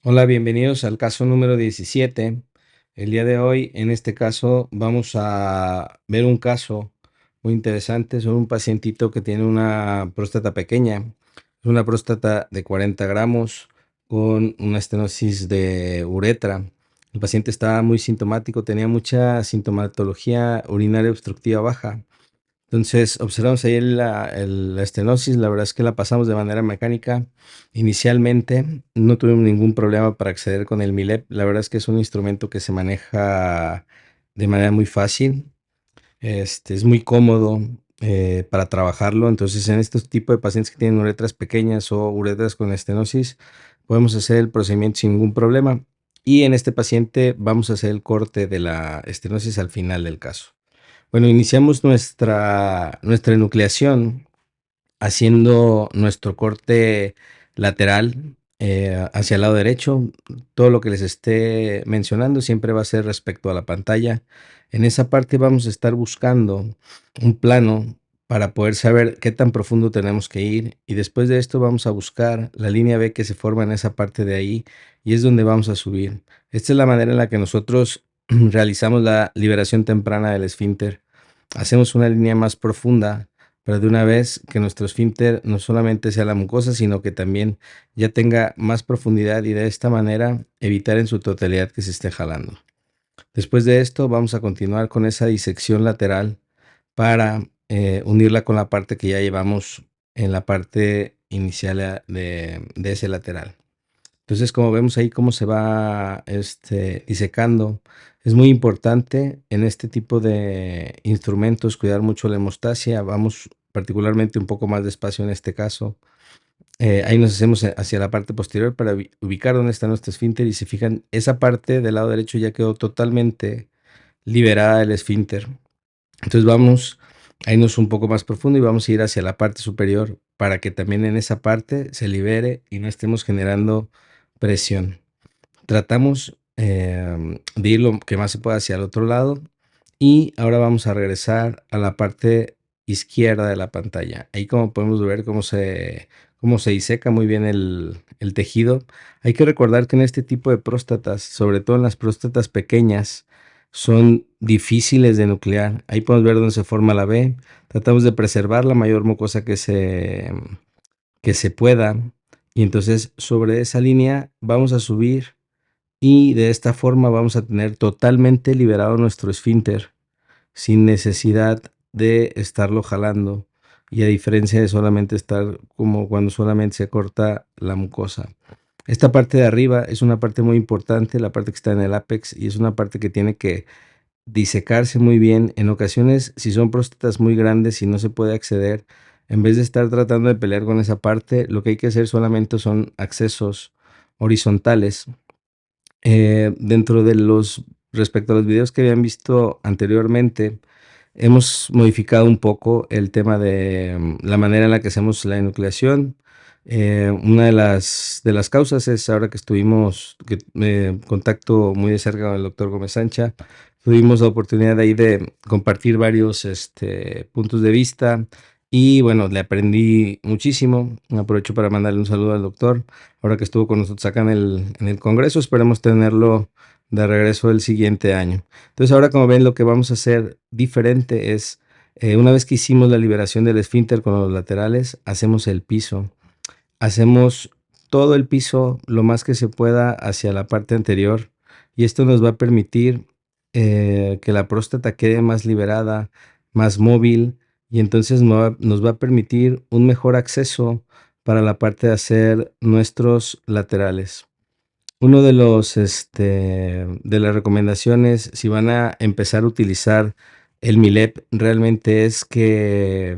Hola, bienvenidos al caso número 17. El día de hoy, en este caso, vamos a ver un caso muy interesante sobre un pacientito que tiene una próstata pequeña. Es una próstata de 40 gramos con una estenosis de uretra. El paciente estaba muy sintomático, tenía mucha sintomatología urinaria obstructiva baja. Entonces, observamos ahí la estenosis, la verdad es que la pasamos de manera mecánica. Inicialmente no tuvimos ningún problema para acceder con el MILEP. La verdad es que es un instrumento que se maneja de manera muy fácil. Es muy cómodo para trabajarlo. Entonces, en este tipo de pacientes que tienen uretras pequeñas o uretras con estenosis, podemos hacer el procedimiento sin ningún problema. Y en este paciente vamos a hacer el corte de la estenosis al final del caso. Bueno, iniciamos nuestra enucleación haciendo nuestro corte lateral hacia el lado derecho. Todo lo que les esté mencionando siempre va a ser respecto a la pantalla. En esa parte vamos a estar buscando un plano para poder saber qué tan profundo tenemos que ir, y después de esto vamos a buscar la línea B que se forma en esa parte de ahí, y es donde vamos a subir. Esta es la manera en la que nosotros realizamos la liberación temprana del esfínter. Hacemos una línea más profunda, pero de una vez que nuestro esfínter no solamente sea la mucosa, sino que también ya tenga más profundidad, y de esta manera evitar en su totalidad que se esté jalando. Después de esto vamos a continuar con esa disección lateral para unirla con la parte que ya llevamos en la parte inicial de ese lateral. Entonces, como vemos ahí cómo se va disecando, es muy importante en este tipo de instrumentos cuidar mucho la hemostasia. Vamos particularmente un poco más despacio en este caso. Ahí nos hacemos hacia la parte posterior para ubicar dónde está nuestro esfínter, y si fijan, esa parte del lado derecho ya quedó totalmente liberada del esfínter. Entonces vamos a irnos un poco más profundo y vamos a ir hacia la parte superior para que también en esa parte se libere y no estemos generando presión. Tratamos de ir lo que más se pueda hacia el otro lado, y ahora vamos a regresar a la parte izquierda de la pantalla. Ahí, como podemos ver, cómo se diseca muy bien el tejido. Hay que recordar que en este tipo de próstatas, sobre todo en las próstatas pequeñas, son difíciles de nuclear. Ahí podemos ver dónde se forma la B. Tratamos de preservar la mayor mucosa que se pueda, y entonces sobre esa línea vamos a subir, y de esta forma vamos a tener totalmente liberado nuestro esfínter sin necesidad de estarlo jalando, y a diferencia de solamente estar como cuando solamente se corta la mucosa. Esta parte de arriba es una parte muy importante, la parte que está en el ápex, y es una parte que tiene que disecarse muy bien. En ocasiones, si son próstatas muy grandes y no se puede acceder, en vez de estar tratando de pelear con esa parte, lo que hay que hacer solamente son accesos horizontales. Dentro de respecto a los videos que habían visto anteriormente, hemos modificado un poco el tema de la manera en la que hacemos la enucleación. Una de las causas es ahora que estuvimos contacto muy de cerca con el doctor Gómez Sancha. Tuvimos la oportunidad ahí de compartir varios puntos de vista, y bueno, le aprendí muchísimo. Aprovecho para mandarle un saludo al doctor, ahora que estuvo con nosotros acá en el congreso. Esperemos tenerlo de regreso el siguiente año. Entonces, ahora, como ven, lo que vamos a hacer diferente es, una vez que hicimos la liberación del esfínter con los laterales, hacemos el piso. Hacemos todo el piso lo más que se pueda hacia la parte anterior, y esto nos va a permitir que la próstata quede más liberada, más móvil, y entonces nos va a permitir un mejor acceso para la parte de hacer nuestros laterales. Uno de las recomendaciones, si van a empezar a utilizar el MILEP, realmente es que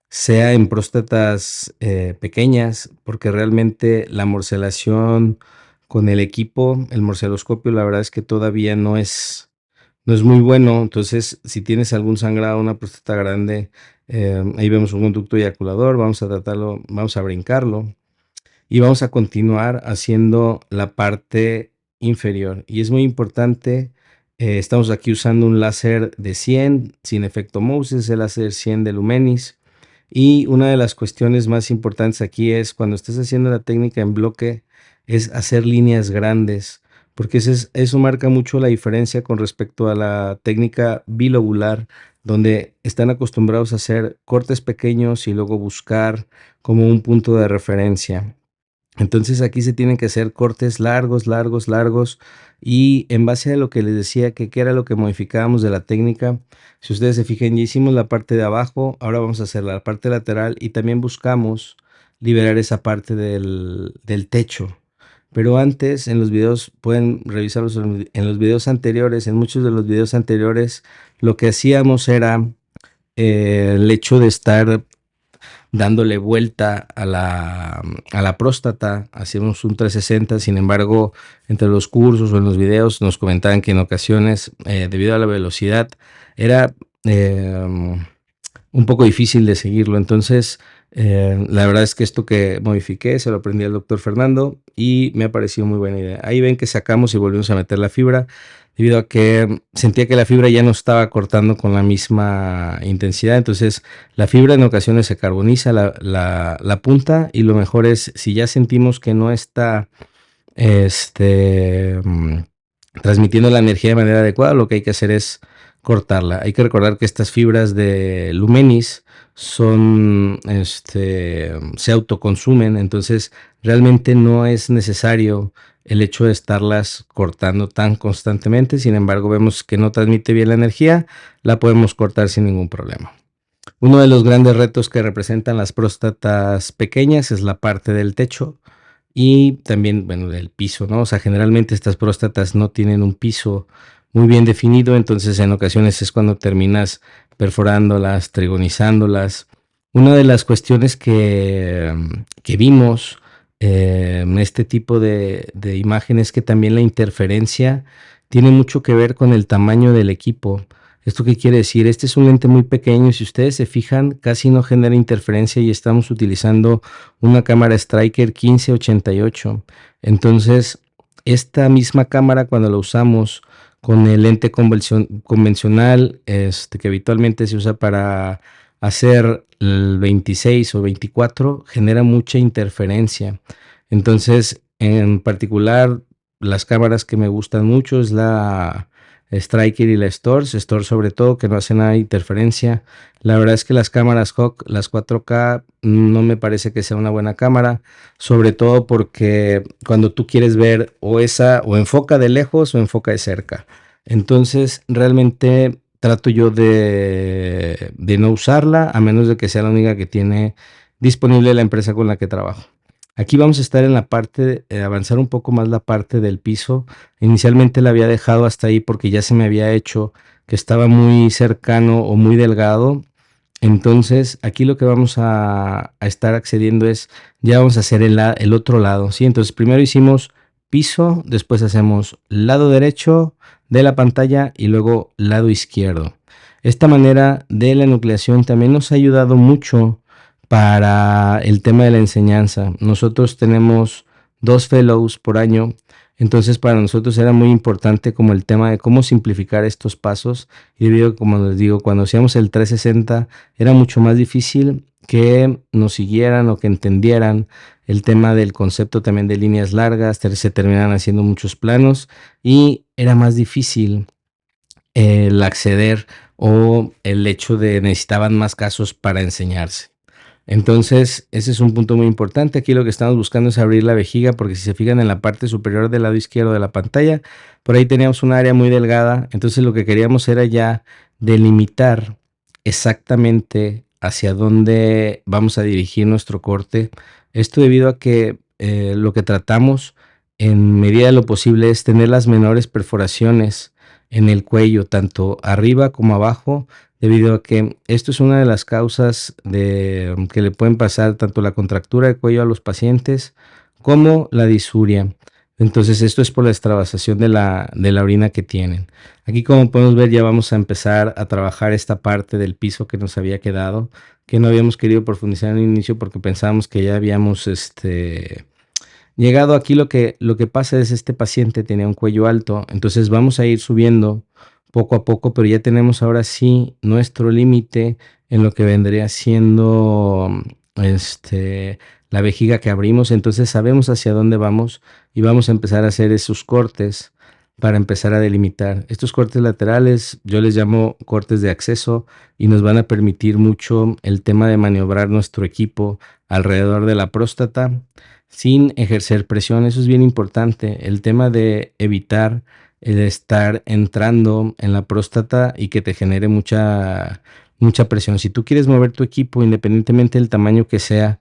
sea en próstatas pequeñas, porque realmente la morcelación con el equipo, el morceloscopio, la verdad es que todavía no es muy bueno. Entonces, si tienes algún sangrado, una próstata grande, ahí vemos un conducto eyaculador, vamos a tratarlo, vamos a brincarlo, y vamos a continuar haciendo la parte inferior. Y es muy importante, estamos aquí usando un láser de 100 sin efecto Moses, el láser 100 de Lumenis. Y una de las cuestiones más importantes aquí es cuando estés haciendo la técnica en bloque, es hacer líneas grandes, porque eso marca mucho la diferencia con respecto a la técnica bilobular, donde están acostumbrados a hacer cortes pequeños y luego buscar como un punto de referencia. Entonces aquí se tienen que hacer cortes largos, largos, largos. Y en base a lo que les decía, que qué era lo que modificábamos de la técnica, si ustedes se fijan, ya hicimos la parte de abajo, ahora vamos a hacer la parte lateral y también buscamos liberar esa parte del techo. Pero antes, en los videos, pueden revisarlos en los videos anteriores, en muchos de los videos anteriores, lo que hacíamos era el hecho de estar dándole vuelta a la próstata, hacíamos un 360. Sin embargo, entre los cursos o en los videos nos comentaban que en ocasiones, debido a la velocidad, era un poco difícil de seguirlo. Entonces, la verdad es que esto que modifiqué se lo aprendí al doctor Fernando y me ha parecido muy buena idea. Ahí ven que sacamos y volvimos a meter la fibra, debido a que sentía que la fibra ya no estaba cortando con la misma intensidad. Entonces, la fibra en ocasiones se carboniza la punta, y lo mejor es, si ya sentimos que no está este, mm, transmitiendo la energía de manera adecuada, lo que hay que hacer es cortarla. Hay que recordar que estas fibras de Lumenis se autoconsumen, entonces realmente no es necesario el hecho de estarlas cortando tan constantemente. Sin embargo, vemos que no transmite bien la energía, la podemos cortar sin ningún problema. Uno de los grandes retos que representan las próstatas pequeñas es la parte del techo y también, bueno, del piso, ¿no? O sea, generalmente estas próstatas no tienen un piso muy bien definido, entonces en ocasiones es cuando terminas perforándolas, trigonizándolas. Una de las cuestiones que vimos en este tipo de imágenes, que también la interferencia tiene mucho que ver con el tamaño del equipo. ¿Esto qué quiere decir? Este es un lente muy pequeño y, si ustedes se fijan, casi no genera interferencia, y estamos utilizando una cámara Striker 1588. Entonces, esta misma cámara, cuando la usamos con el lente convencional, que habitualmente se usa para hacer el 26 o 24, genera mucha interferencia. Entonces, en particular, las cámaras que me gustan mucho es la Striker y la Storz sobre todo, que no hace nada de interferencia. La verdad es que las cámaras Hawk, las 4K, no me parece que sea una buena cámara, sobre todo porque cuando tú quieres ver o enfoca de lejos o enfoca de cerca. Entonces, realmente trato yo de no usarla, a menos de que sea la única que tiene disponible la empresa con la que trabajo. Aquí vamos a estar en la parte, avanzar un poco más la parte del piso. Inicialmente la había dejado hasta ahí porque ya se me había hecho que estaba muy cercano o muy delgado. Entonces, aquí lo que vamos a estar accediendo es, ya vamos a hacer el otro lado, ¿sí? Entonces, primero hicimos piso, después hacemos lado derecho de la pantalla y luego lado izquierdo. Esta manera de la enucleación también nos ha ayudado mucho para el tema de la enseñanza. Nosotros tenemos 2 fellows por año, entonces para nosotros era muy importante como el tema de cómo simplificar estos pasos. Y debido a, como les digo, cuando hacíamos el 360 era mucho más difícil que nos siguieran o que entendieran el tema del concepto también de líneas largas. Se terminan haciendo muchos planos y era más difícil el acceder, o el hecho de necesitaban más casos para enseñarse. Entonces, ese es un punto muy importante. Aquí lo que estamos buscando es abrir la vejiga, porque si se fijan en la parte superior del lado izquierdo de la pantalla, por ahí teníamos un área muy delgada. Entonces, lo que queríamos era ya delimitar exactamente hacia dónde vamos a dirigir nuestro corte. Esto debido a que lo que tratamos en medida de lo posible es tener las menores perforaciones en el cuello, tanto arriba como abajo, debido a que esto es una de las causas que le pueden pasar tanto la contractura de cuello a los pacientes como la disuria. Entonces, esto es por la extravasación de la orina que tienen. Aquí, como podemos ver, ya vamos a empezar a trabajar esta parte del piso que nos había quedado, que no habíamos querido profundizar en el inicio porque pensábamos que ya habíamos llegado. Aquí lo que pasa es, este paciente tenía un cuello alto, entonces vamos a ir subiendo poco a poco, pero ya tenemos ahora sí nuestro límite en lo que vendría siendo la vejiga que abrimos, entonces sabemos hacia dónde vamos y vamos a empezar a hacer esos cortes para empezar a delimitar. Estos cortes laterales yo les llamo cortes de acceso y nos van a permitir mucho el tema de maniobrar nuestro equipo alrededor de la próstata sin ejercer presión. Eso es bien importante, el tema de evitar el estar entrando en la próstata y que te genere mucha presión. Si tú quieres mover tu equipo, independientemente del tamaño que sea,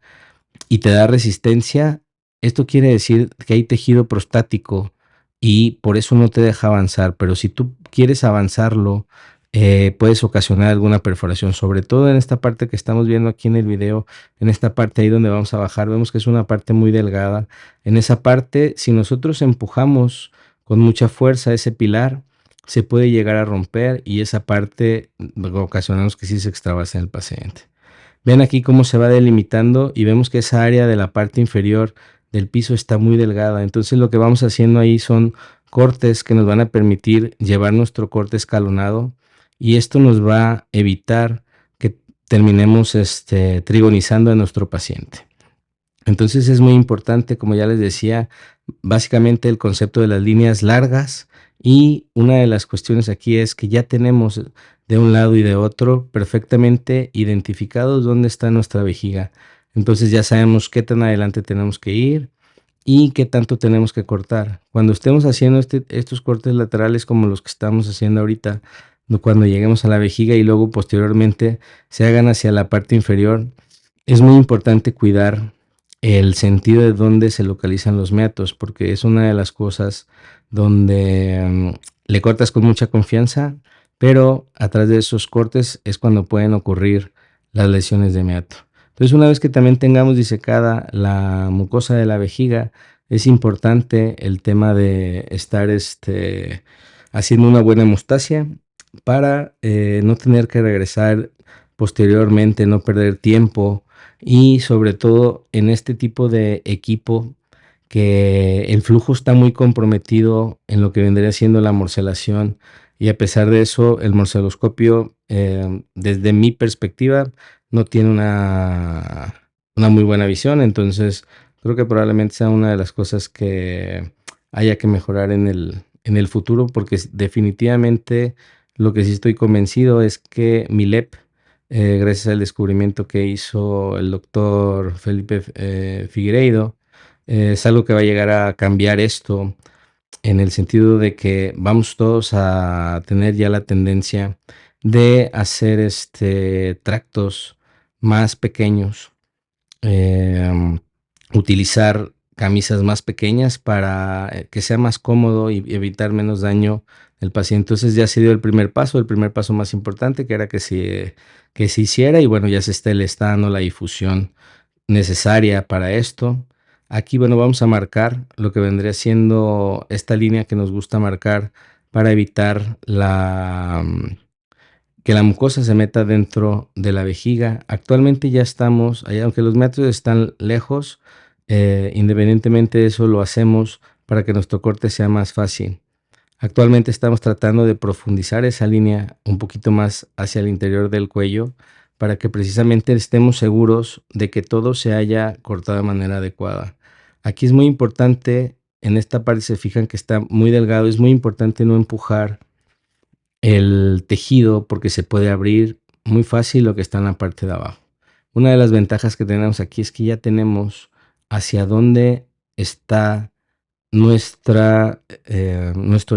y te da resistencia, esto quiere decir que hay tejido prostático y por eso no te deja avanzar. Pero si tú quieres avanzarlo, puedes ocasionar alguna perforación, sobre todo en esta parte que estamos viendo aquí en el video, en esta parte ahí donde vamos a bajar, vemos que es una parte muy delgada. En esa parte, si nosotros empujamos con mucha fuerza ese pilar, se puede llegar a romper y esa parte ocasionamos que sí se extravase en el paciente. Ven aquí cómo se va delimitando y vemos que esa área de la parte inferior del piso está muy delgada. Entonces lo que vamos haciendo ahí son cortes que nos van a permitir llevar nuestro corte escalonado y esto nos va a evitar que terminemos trigonizando a nuestro paciente. Entonces es muy importante, como ya les decía, básicamente el concepto de las líneas largas y una de las cuestiones aquí es que ya tenemos de un lado y de otro perfectamente identificados dónde está nuestra vejiga. Entonces ya sabemos qué tan adelante tenemos que ir y qué tanto tenemos que cortar. Cuando estemos haciendo estos cortes laterales como los que estamos haciendo ahorita, cuando lleguemos a la vejiga y luego posteriormente se hagan hacia la parte inferior, es muy importante cuidar el sentido de dónde se localizan los meatos, porque es una de las cosas donde le cortas con mucha confianza, pero atrás de esos cortes es cuando pueden ocurrir las lesiones de meato. Entonces, una vez que también tengamos disecada la mucosa de la vejiga, es importante el tema de estar haciendo una buena hemostasia para no tener que regresar posteriormente, no perder tiempo y sobre todo en este tipo de equipo que el flujo está muy comprometido en lo que vendría siendo la morcelación y a pesar de eso el morceloscopio desde mi perspectiva no tiene una muy buena visión, entonces creo que probablemente sea una de las cosas que haya que mejorar en el futuro porque definitivamente lo que sí estoy convencido es que MILEP gracias al descubrimiento que hizo el doctor Felipe Figueiredo, es algo que va a llegar a cambiar esto en el sentido de que vamos todos a tener ya la tendencia de hacer tractos más pequeños, eh, utilizar camisas más pequeñas para que sea más cómodo y evitar menos daño del paciente. Entonces ya se dio el primer paso más importante que era que se hiciera y bueno, ya le está dando la difusión necesaria para esto. Aquí, bueno, vamos a marcar lo que vendría siendo esta línea que nos gusta marcar para evitar que la mucosa se meta dentro de la vejiga. Actualmente ya estamos, aunque los metros están lejos, independientemente de eso lo hacemos para que nuestro corte sea más fácil. Actualmente estamos tratando de profundizar esa línea un poquito más hacia el interior del cuello para que precisamente estemos seguros de que todo se haya cortado de manera adecuada. Aquí es muy importante, en esta parte se fijan que está muy delgado, es muy importante no empujar el tejido porque se puede abrir muy fácil lo que está en la parte de abajo. Una de las ventajas que tenemos aquí es que ya tenemos hacia dónde está nuestro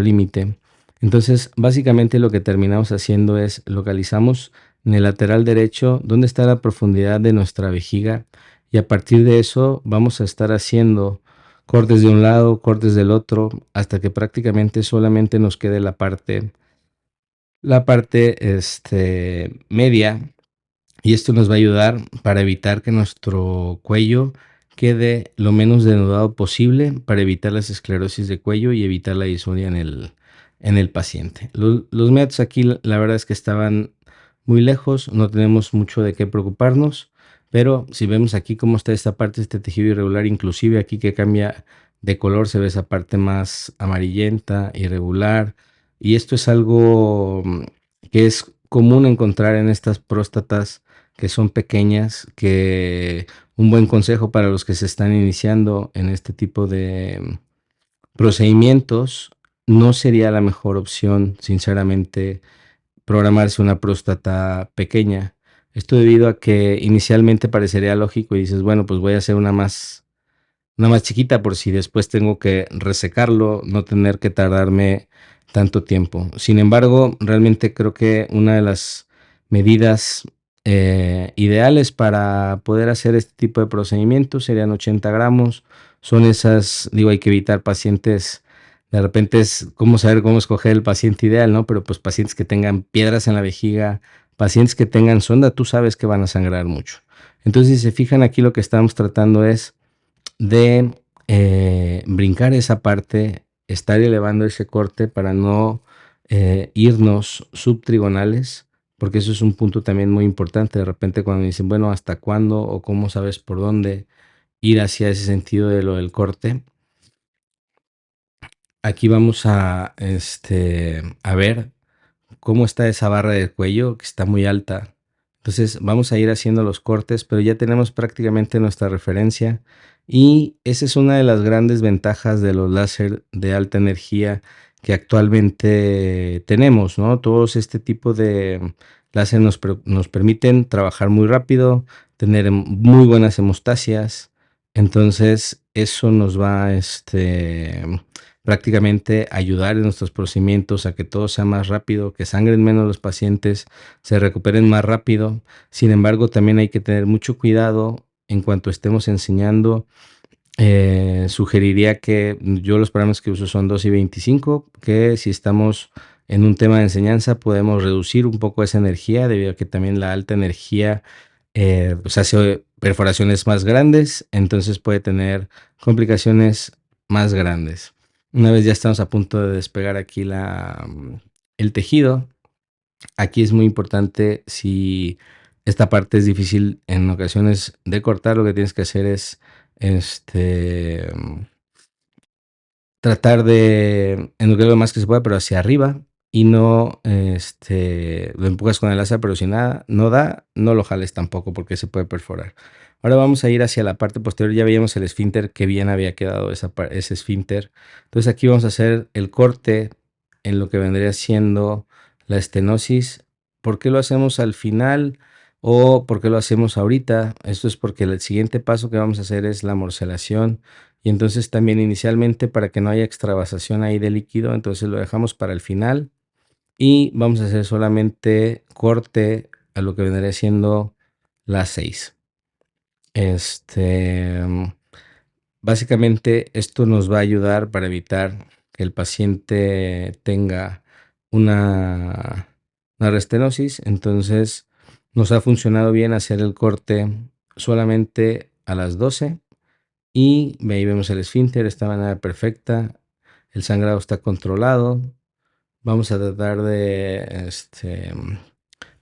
límite. Entonces, básicamente lo que terminamos haciendo es localizamos en el lateral derecho dónde está la profundidad de nuestra vejiga y a partir de eso vamos a estar haciendo cortes de un lado, cortes del otro, hasta que prácticamente solamente nos quede la parte media y esto nos va a ayudar para evitar que nuestro cuello quede lo menos denudado posible para evitar las esclerosis de cuello y evitar la disfonía en el paciente. Los métodos aquí la verdad es que estaban muy lejos, no tenemos mucho de qué preocuparnos, pero si vemos aquí cómo está esta parte, este tejido irregular, inclusive aquí que cambia de color, se ve esa parte más amarillenta, irregular, y esto es algo que es común encontrar en estas próstatas que son pequeñas, que un buen consejo para los que se están iniciando en este tipo de procedimientos. No sería la mejor opción, sinceramente, programarse una próstata pequeña. Esto debido a que inicialmente parecería lógico y dices, bueno, pues voy a hacer una más chiquita por si después tengo que resecarlo, no tener que tardarme tanto tiempo. Sin embargo, realmente creo que una de las medidas ideales para poder hacer este tipo de procedimientos serían 80 gramos. Son esas, digo, hay que evitar pacientes, de repente es cómo saber cómo escoger el paciente ideal, ¿no? Pero pues pacientes que tengan piedras en la vejiga, pacientes que tengan sonda, tú sabes que van a sangrar mucho. Entonces, si se fijan aquí, lo que estamos tratando es de brincar esa parte, estar elevando ese corte para no irnos subtrigonales, porque eso es un punto también muy importante. De repente cuando dicen, bueno, ¿hasta cuándo o cómo sabes por dónde ir hacia ese sentido de lo del corte? Aquí vamos a ver cómo está esa barra del cuello, que está muy alta. Entonces vamos a ir haciendo los cortes, pero ya tenemos prácticamente nuestra referencia y esa es una de las grandes ventajas de los láser de alta energía que actualmente tenemos, ¿no? Todos este tipo de láser nos permiten trabajar muy rápido, tener muy buenas hemostasias, entonces eso nos va, prácticamente ayudar en nuestros procedimientos a que todo sea más rápido, que sangren menos los pacientes, se recuperen más rápido. Sin embargo, también hay que tener mucho cuidado en cuanto estemos enseñando. Sugeriría que yo los parámetros que uso son 2 y 25, que si estamos en un tema de enseñanza podemos reducir un poco esa energía debido a que también la alta energía pues hace perforaciones más grandes, entonces puede tener complicaciones más grandes. Una vez ya estamos a punto de despegar aquí el tejido, aquí es muy importante si esta parte es difícil en ocasiones de cortar, lo que tienes que hacer es este tratar de enuclear lo más que se pueda, pero hacia arriba y no lo empujas con el láser, pero si nada, no da, no lo jales tampoco porque se puede perforar. Ahora vamos a ir hacia la parte posterior, ya veíamos el esfínter, que bien había quedado ese esfínter. Entonces aquí vamos a hacer el corte en lo que vendría siendo la estenosis. ¿Por qué lo hacemos al final o por qué lo hacemos ahorita? Esto es porque el siguiente paso que vamos a hacer es la morcelación y entonces también inicialmente para que no haya extravasación ahí de líquido, entonces lo dejamos para el final y vamos a hacer solamente corte a lo que vendría siendo las 6. Este, Básicamente esto nos va a ayudar para evitar que el paciente tenga una, una restenosis, entonces nos ha funcionado bien hacer el corte solamente a las 12 y ahí vemos el esfínter, está de manera perfecta, el sangrado está controlado. Vamos a tratar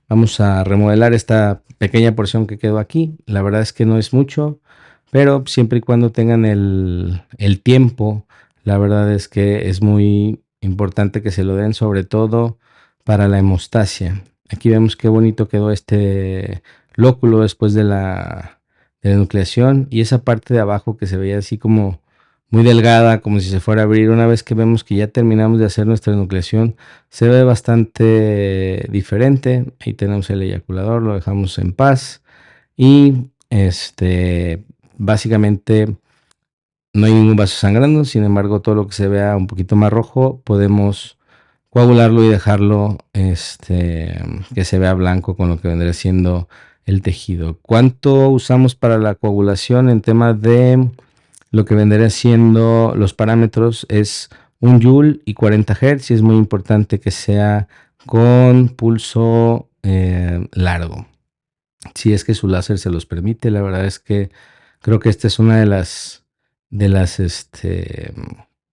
vamos a remodelar esta pequeña porción que quedó aquí. La verdad es que no es mucho, pero siempre y cuando tengan el tiempo, la verdad es que es muy importante que se lo den, sobre todo para la hemostasia. Aquí vemos qué bonito quedó este lóculo después de la nucleación y esa parte de abajo que se veía así como muy delgada, como si se fuera a abrir. Una vez que vemos que ya terminamos de hacer nuestra nucleación, se ve bastante diferente. Ahí tenemos el eyaculador, lo dejamos en paz y básicamente no hay ningún vaso sangrando. Sin embargo, todo lo que se vea un poquito más rojo podemos coagularlo y dejarlo que se vea blanco con lo que vendría siendo el tejido. ¿Cuánto usamos para la coagulación en tema de lo que vendría siendo los parámetros? Es 1 Joule y 40 Hz y es muy importante que sea con pulso largo. Si es que su láser se los permite, la verdad es que creo que esta es una de las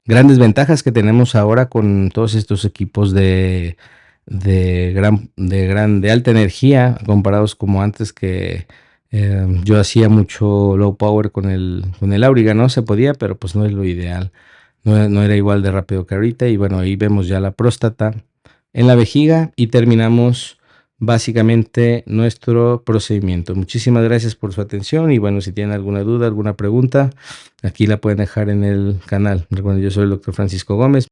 grandes ventajas que tenemos ahora con todos estos equipos de alta energía comparados como antes que yo hacía mucho low power con el Auriga, ¿no? Se podía, pero pues no es lo ideal. No era igual de rápido que ahorita. Y bueno, ahí vemos ya la próstata en la vejiga y terminamos básicamente nuestro procedimiento. Muchísimas gracias por su atención y bueno, si tienen alguna duda, alguna pregunta, aquí la pueden dejar en el canal. Recuerden, yo soy el doctor Francisco Gómez.